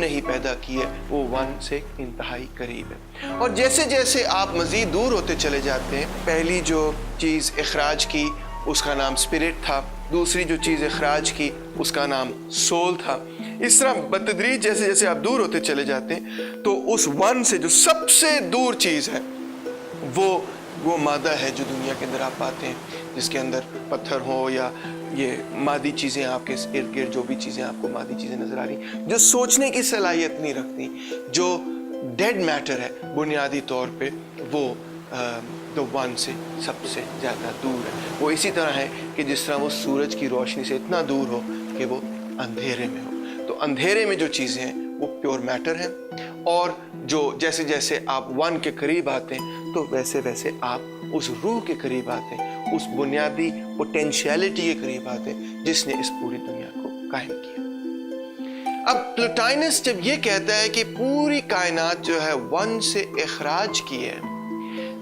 نے ہی پیدا کی ہے، وہ ون سے انتہائی قریب ہے۔ اور جیسے جیسے آپ مزید دور ہوتے چلے جاتے ہیں، پہلی جو چیز اخراج کی اس کا نام اسپرٹ تھا، دوسری جو چیز اخراج کی اس کا نام سول تھا، اس طرح بتدریج جیسے جیسے آپ دور ہوتے چلے جاتے ہیں تو اس ون سے جو سب سے دور چیز ہے وہ مادہ ہے جو دنیا کے اندر آپ پاتے ہیں، جس کے اندر پتھر ہو یا یہ مادی چیزیں آپ کے ارد گرد جو بھی چیزیں آپ کو مادی چیزیں نظر آ رہی جو سوچنے کی صلاحیت نہیں رکھتی، جو ڈیڈ میٹر ہے بنیادی طور پہ، وہ the one سے سب سے زیادہ دور ہے۔ وہ اسی طرح ہے کہ جس طرح وہ سورج کی روشنی سے اتنا دور ہو کہ وہ اندھیرے میں ہو۔ تو اندھیرے میں جو چیزیں ہیں وہ پیور میٹر ہیں، اور جو جیسے جیسے آپ ون کے قریب آتے ہیں تو ویسے ویسے آپ اس روح کے قریب آتے ہیں، اس بنیادی پوٹینشیلٹی کے قریب آتے ہیں جس نے اس پوری دنیا کو قائم کیا۔ اب پلوٹائنس جب یہ کہتا ہے کہ پوری کائنات جو ہے ون سے اخراج کی ہے،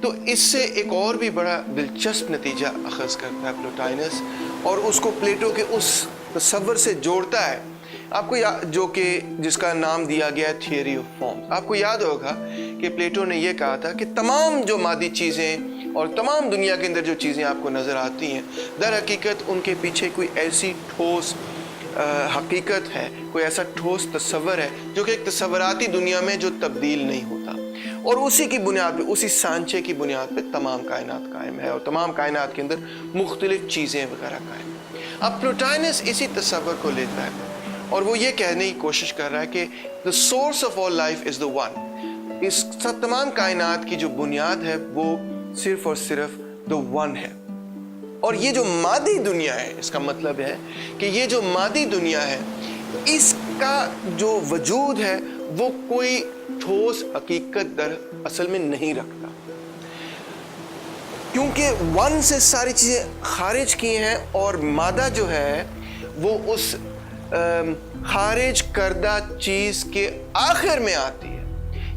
تو اس سے ایک اور بھی بڑا دلچسپ نتیجہ اخذ کرتا ہے پلوٹائنس، اور اس کو پلیٹو کے اس تصور سے جوڑتا ہے، آپ کو جو کہ جس کا نام دیا گیا ہے تھیوری آف فارمز۔ آپ کو یاد ہوگا کہ پلیٹو نے یہ کہا تھا کہ تمام جو مادی چیزیں اور تمام دنیا کے اندر جو چیزیں آپ کو نظر آتی ہیں، در حقیقت ان کے پیچھے کوئی ایسی ٹھوس حقیقت ہے، کوئی ایسا ٹھوس تصور ہے جو کہ ایک تصوراتی دنیا میں جو تبدیل نہیں ہوتا، اور اسی کی بنیاد پہ، اسی سانچے کی بنیاد پہ تمام کائنات قائم ہے، اور تمام کائنات کے اندر مختلف چیزیں وغیرہ قائم ہیں۔ اب پلوٹائنس اسی تصور کو لیتا ہے اور وہ یہ کہنے کی کوشش کر رہا ہے کہ the source of all life is the one۔ اس سب تمام کائنات کی جو بنیاد ہے وہ صرف اور صرف the one ہے، اور یہ جو مادی دنیا ہے، اس کا مطلب ہے کہ یہ جو مادی دنیا ہے، اس کا جو وجود ہے وہ کوئی ٹھوس حقیقت در اصل میں نہیں رکھتا، کیونکہ ون سے ساری چیزیں خارج کی ہیں، اور مادہ جو ہے وہ اس خارج کردہ چیز کے آخر میں آتی ہے،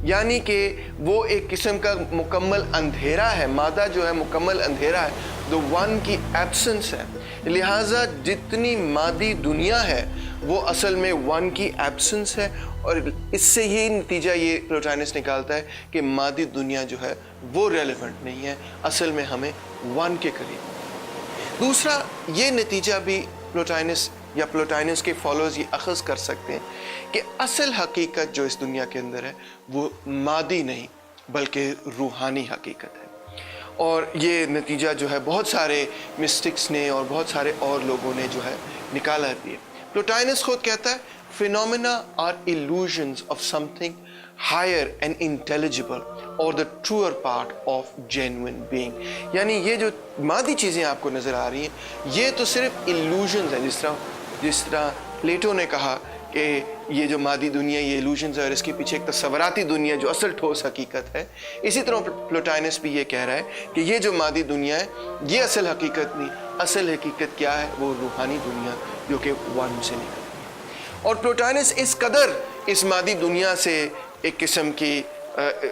یعنی کہ وہ ایک قسم کا مکمل اندھیرا ہے، مادہ جو ہے مکمل اندھیرا ہے، جو ون کی ایبسنس ہے، لہٰذا جتنی مادی دنیا ہے وہ اصل میں ون کی ایبسنس ہے، اور اس سے یہ نتیجہ یہ پلوٹائنس نکالتا ہے کہ مادی دنیا جو ہے وہ ریلیونٹ نہیں ہے، اصل میں ہمیں ون کے قریب۔ دوسرا یہ نتیجہ بھی پلوٹائنس یا پلوٹائنس کے فالوورز یہ اخذ کر سکتے ہیں کہ اصل حقیقت جو اس دنیا کے اندر ہے وہ مادی نہیں بلکہ روحانی حقیقت ہے، اور یہ نتیجہ جو ہے بہت سارے مسٹکس نے اور بہت سارے اور لوگوں نے جو ہے نکالا بھی ہے۔ پلوٹائنس خود کہتا ہے phenomena are illusions of something higher and intelligible or the truer part of genuine being، یعنی یہ جو مادی چیزیں آپ کو نظر آ رہی ہیں یہ تو صرف illusions ہیں، جس طرح پلیٹو نے کہا کہ یہ جو مادی دنیا یہ illusions ہے اور اس کے پیچھے ایک تصوراتی دنیا جو اصل ٹھوس حقیقت ہے، اسی طرح پلوٹائنس بھی یہ کہہ رہا ہے کہ یہ جو مادی دنیا ہے یہ اصل حقیقت نہیں، اصل حقیقت کیا ہے؟ وہ روحانی دنیا جو کہ ون سے نکلتی ہے۔ اور پلوٹائنس اس قدر اس مادی دنیا سے ایک قسم کی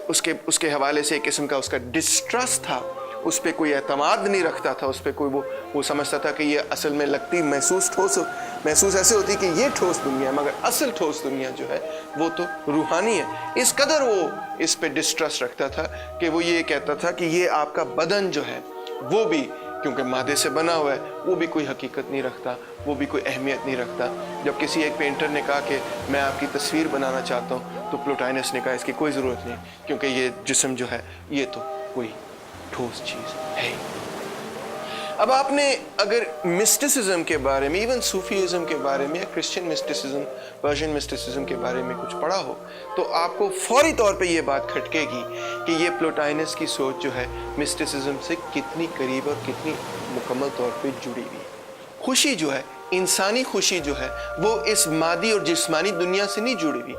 اس کے حوالے سے ایک قسم کا اس کا ڈسٹرسٹ تھا، اس پہ کوئی اعتماد نہیں رکھتا تھا، اس پہ کوئی وہ سمجھتا تھا کہ یہ اصل میں لگتی محسوس ایسے ہوتی کہ یہ ٹھوس دنیا ہے، مگر اصل ٹھوس دنیا جو ہے وہ تو روحانی ہے۔ اس قدر وہ اس پہ ڈسٹرسٹ رکھتا تھا کہ وہ یہ کہتا تھا کہ یہ آپ کا بدن جو ہے وہ بھی کیونکہ مادے سے بنا ہوا ہے وہ بھی کوئی حقیقت نہیں رکھتا، وہ بھی کوئی اہمیت نہیں رکھتا۔ جب کسی ایک پینٹر نے کہا کہ میں آپ کی تصویر بنانا چاہتا ہوں تو پلوٹائنس نے کہا اس کی کوئی ضرورت نہیں، کیونکہ یہ جسم جو ہے یہ تو کوئی ٹھوس چیز ہے۔ اب آپ نے اگر مسٹسزم کے بارے میں، ایون صوفیزم کے بارے میں، کرسچن مسٹسزم، پرشین مسٹسزم کے بارے میں کچھ پڑھا ہو تو آپ کو فوری طور پہ یہ بات کھٹکے گی کہ یہ پلوٹائنس کی سوچ جو ہے مسٹسزم سے کتنی قریب اور کتنی مکمل طور پہ جڑی ہوئی ہے۔ خوشی جو ہے، انسانی خوشی جو ہے وہ اس مادی اور جسمانی دنیا سے نہیں جڑی ہوئی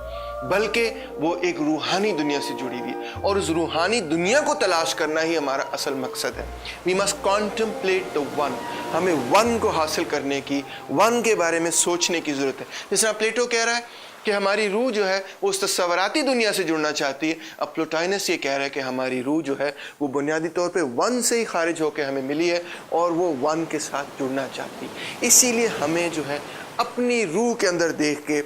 بلکہ وہ ایک روحانی دنیا سے جڑی ہوئی، اور اس روحانی دنیا کو تلاش کرنا ہی ہمارا اصل مقصد ہے۔ We must contemplate the one، ہمیں ون کو حاصل کرنے کی، ون کے بارے میں سوچنے کی ضرورت ہے۔ جس طرح پلیٹو کہہ رہا ہے کہ ہماری روح جو ہے وہ اس تصوراتی دنیا سے جڑنا چاہتی ہے، اب پلوٹائنس یہ کہہ رہا ہے کہ ہماری روح جو ہے وہ بنیادی طور پہ ون سے ہی خارج ہو کے ہمیں ملی ہے اور وہ ون کے ساتھ جڑنا چاہتی ہے۔ اسی لیے ہمیں جو ہے اپنی روح کے اندر دیکھ کے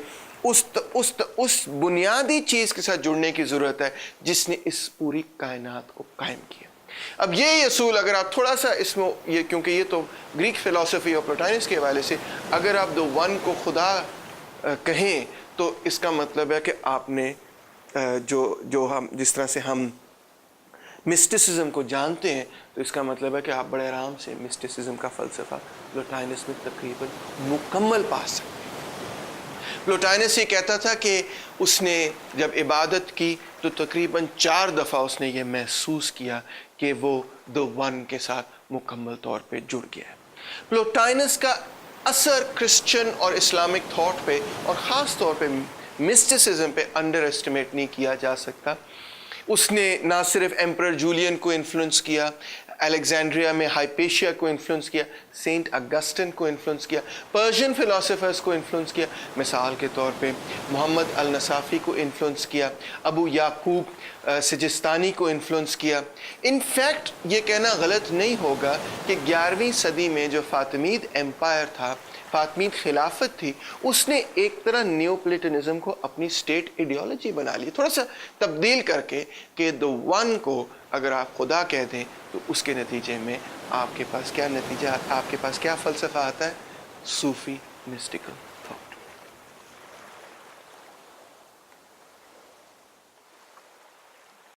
اس بنیادی چیز کے ساتھ جڑنے کی ضرورت ہے جس نے اس پوری کائنات کو قائم کیا۔ اب یہ اصول اگر آپ تھوڑا سا اس میں یہ، کیونکہ یہ تو گریک فلسفی اور پلوٹائنس کے حوالے سے، اگر آپ the one کو خدا کہیں تو اس کا مطلب ہے کہ آپ نے جو ہم جس طرح سے ہم مسٹسزم کو جانتے ہیں، تو اس کا مطلب ہے کہ آپ بڑے آرام سے مسٹسزم کا فلسفہ پلوٹائنس میں تقریباً مکمل پا سکتے ہیں۔ پلوٹائنس یہ کہتا تھا کہ اس نے جب عبادت کی تو تقریباً 4 دفعہ اس نے یہ محسوس کیا کہ وہ the one کے ساتھ مکمل طور پہ جڑ گیا ہے۔ پلوٹائنس کا اثر کرسچن اور اسلامک تھاٹ پہ اور خاص طور پہ مسٹسزم پہ انڈر ایسٹیمیٹ نہیں کیا جا سکتا۔ اس نے نہ صرف ایمپرر جولین کو انفلوئنس کیا، الیگزینڈریا میں ہائپیشیا کو انفلوئنس کیا، سینٹ اگسٹن کو انفلوئنس کیا، پرشین فلاسفرز کو انفلوئنس کیا، مثال کے طور پہ محمد النصافی کو انفلوئنس کیا، ابو یعقوب سجستانی کو انفلوئنس کیا۔ انفیکٹ یہ کہنا غلط نہیں ہوگا کہ 11ویں صدی میں جو فاطمید ایمپائر تھا، فاطمید خلافت تھی، اس نے ایک طرح نیو پلیٹنزم کو اپنی اسٹیٹ ایڈیالوجی بنا لی، تھوڑا سا تبدیل کر کے کہ the one کو اگر آپ خدا کہہ دیں تو اس کے نتیجے میں آپ کے پاس کیا نتیجہ، آپ کے پاس کیا فلسفہ آتا ہے؟ صوفی مسٹیکل۔